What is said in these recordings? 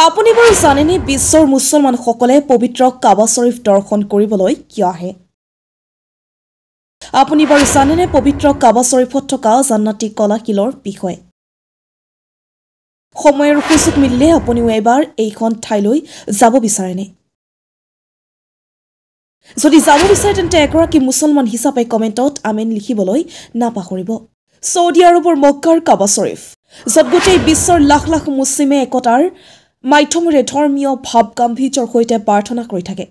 আপুনি বাৰু জানেনে বিশ্বৰ মুছলমানসকলে পবিত্ৰ কাবা শৰীফ দৰ্শন কৰিবলৈ কিয় আহে? আপুনি বাৰু জানেনে পবিত্ৰ কাবা শৰীফত থকা জান্নাতি কলাশিলৰ বিষয়ে? সময়ৰ সুযোগ মিলিলে আপুনিও এবাৰ এইখন ঠাইলৈ যাব বিচাৰেনে? যদি যাব বিচাৰে তেন্তে এগৰাকী মুছলমান হিচাপে কমেণ্টত আমেন লিখিবলৈ নাপাহৰিব। ছৌদি আৰবৰ মক্কাৰ কাবা শৰীফ, য'ত গোটেই বিশ্বৰ লাখ লাখ মুছলিমে একতাৰ মাধ্যমেৰে ধৰ্মীয় ভাৱ গাম্ভীৰ্যৰ সৈতে প্ৰাৰ্থনা কৰি থাকে।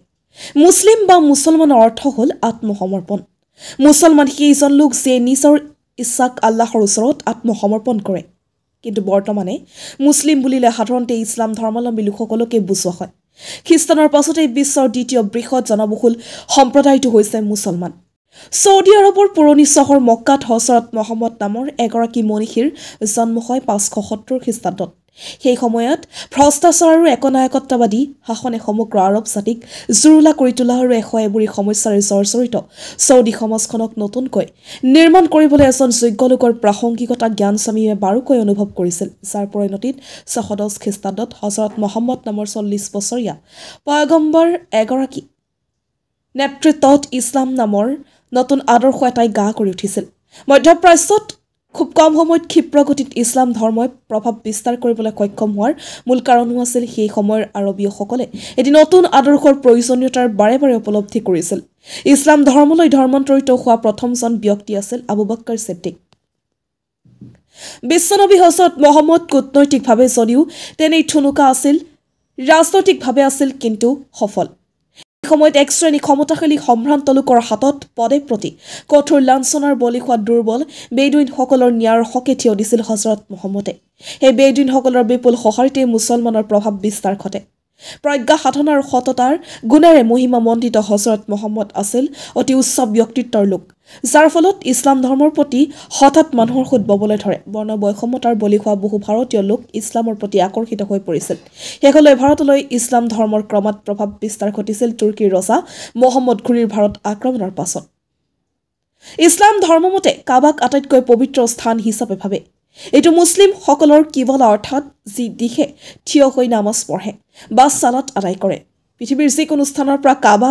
মুছলিম বা মুছলমানৰ অৰ্থ হ'ল আত্মসমৰ্পণ। মুছলমান সেইজন লোক যিয়ে নিজৰ ইচ্ছাক আল্লাহৰ ওচৰত আত্মসমৰ্পণ কৰে। কিন্তু বৰ্তমানে মুছলিম বুলিলে সাধাৰণতে ইছলাম ধৰ্মাৱলম্বী লোকসকলকে বুজোৱা হয়। খ্ৰীষ্টানৰ পাছতেই বিশ্বৰ দ্বিতীয় বৃহৎ জনবহুল সম্প্ৰদায়টো হৈছে মুছলমান। ছৌদি আৰবৰ পুৰণি চহৰ মক্কাত হজৰত মহম্মদ নামৰ এগৰাকী মনীষীৰ জন্ম হয় ৫৭০ খ্ৰীষ্টাব্দত। সেই সময়ত ভ্ৰষ্টাচাৰ আৰু একনায়কত্ববাদী শাসনে সমগ্ৰ আৰৱ জাতিক জুৰুলা কৰি তোলা আৰু এবুৰি সমস্যাৰে জৰ্জৰিত ছৌদি সমাজখনক নতুনকৈ নিৰ্মাণ কৰিবলৈ এজন যোগ্য লোকৰ প্ৰাসংগিকতা জ্ঞানস্বামীয়ে বাৰুকৈ অনুভৱ কৰিছিল, যাৰ পৰিণতিত ৬১০ খ্ৰীষ্টাব্দত হজৰত মহম্মদ নামৰ ৪০ বছৰীয়া পয়গম্বৰ এগৰাকী নেতৃত্বত ইছলাম নামৰ নতুন আদৰ্শ এটাই গা কৰি উঠিছিল। মধ্যপ্ৰাচ্যত খুব কম সময়ত ক্ষিপ্ৰ গতিত ইছলাম ধৰ্মই প্ৰভাৱ বিস্তাৰ কৰিবলৈ সক্ষম হোৱাৰ মূল কাৰণো আছিল সেই সময়ৰ আৰবীয়সকলে এটি নতুন আদৰ্শৰ প্ৰয়োজনীয়তাৰ বাৰে বাৰে উপলব্ধি কৰিছিল। ইছলাম ধৰ্মলৈ ধৰ্মান্তৰিত হোৱা প্ৰথমজন ব্যক্তি আছিল আবু বক্কৰ ছিদ্দিক। বিশ্বনবী হজৰত মহম্মদ কূটনৈতিকভাৱে যদিও তেনেই ঠুনুকা আছিল, ৰাজনৈতিকভাৱে আছিল কিন্তু সফল। সময়ত এক শ্ৰেণী ক্ষমতাশালী সম্ভ্ৰান্ত লোকৰ হাতত পদে প্ৰতি কঠোৰ লাঞ্ছনাৰ বলি হোৱা দুৰ্বল বেদুইনসকলৰ ন্যায়ৰ হকে থিয় দিছিল হজৰত মহম্মদে। সেই বেদুইনসকলৰ বিপুল সঁহাৰিতে মুছলমানৰ প্ৰভাৱ বিস্তাৰ ঘটে। প্ৰজ্ঞা সাধনা আৰু সততাৰ গুণেৰে মহিমামণ্ডিত হজৰত মহম্মদ আছিল অতি উচ্চ ব্যক্তিত্বৰ লোক, যাৰ ফলত ইছলাম ধৰ্মৰ প্ৰতি হঠাৎ মানুহৰ সোঁত ববলৈ ধৰে। বৰ্ণ বৈষম্যতাৰ বলি হোৱা বহু ভাৰতীয় লোক ইছলামৰ প্ৰতি আকৰ্ষিত হৈ পৰিছিল। শেষলৈ ভাৰতলৈ ইছলাম ধৰ্মৰ ক্ৰমাৎ প্ৰভাৱ বিস্তাৰ ঘটিছিল তুৰ্কীৰ ৰজা মহম্মদ ঘুৰিৰ ভাৰত আক্ৰমণৰ পাছত। ইছলাম ধৰ্মমতে কাবাক আটাইতকৈ পবিত্ৰ স্থান হিচাপে ভাবে। এইটো মুছলিমসকলৰ কিবলা, অৰ্থাৎ যি দিশে থিয় হৈ নামাজ পঢ়ে বা চালাত আদায় কৰে। পৃথিৱীৰ যিকোনো স্থানৰ পৰা কাবা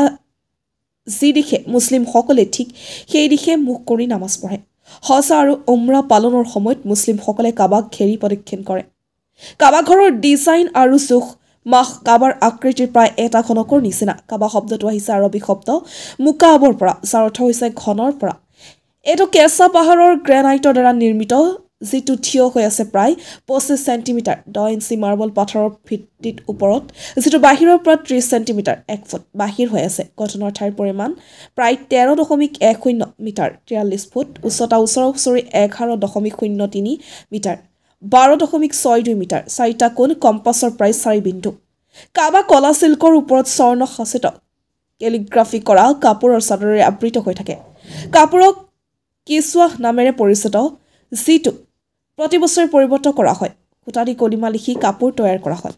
যি দিশে মুছলিমসকলে ঠিক সেই দিশে মুখ কৰি নামাজ পঢ়ে। হজ আৰু উমৰা পালনৰ সময়ত মুছলিমসকলে কাবাক ঘেৰি প্ৰদক্ষিণ কৰে। কাবা ঘৰৰ ডিজাইন আৰু জোখ মাখ কাবাৰ আকৃতিৰ প্ৰায় এটা ঘনকৰ নিচিনা। কাবা শব্দটো আহিছে আৰবী শব্দ মুকাবৰ পৰা, যাৰ অৰ্থ হৈছে ঘনৰ পৰা। এইটো কেঁচা পাহাৰৰ গ্ৰেনাইটৰ দ্বাৰা নিৰ্মিত, যিটো থিয় হৈ আছে প্ৰায় ২৫ চেণ্টিমিটাৰ ১০ ইঞ্চি মাৰ্বল পাথৰৰ ভিত্তিত ওপৰত, যিটো বাহিৰৰ পৰা ৩০ চেণ্টিমিটাৰ ১ ফুট বাহিৰ হৈ আছে। গঠনৰ ঠাইৰ পৰিমাণ প্ৰায় ১৩.১০ মিটাৰ ৪৩ ফুট, উচ্চতা ওচৰা ওচৰি ১১.০৩ মিটাৰ ১২.৬২ মিটাৰ, ৪টা কোণ, কম্পাছৰ প্ৰায় ৪ বিন্দু। কাবা কলা চিল্কৰ ওপৰত স্বৰ্ণ খচিত কেলিগ্ৰাফি কৰা কাপোৰৰ চাদৰেৰে আবৃত হৈ থাকে। কাপোৰক কিছৱাহ নামেৰে পৰিচিত, যিটো প্ৰতি বছৰে পৰিৱৰ্তন কৰা হয়। সূতা দি কলিমা লিখি কাপোৰ তৈয়াৰ কৰা হয়।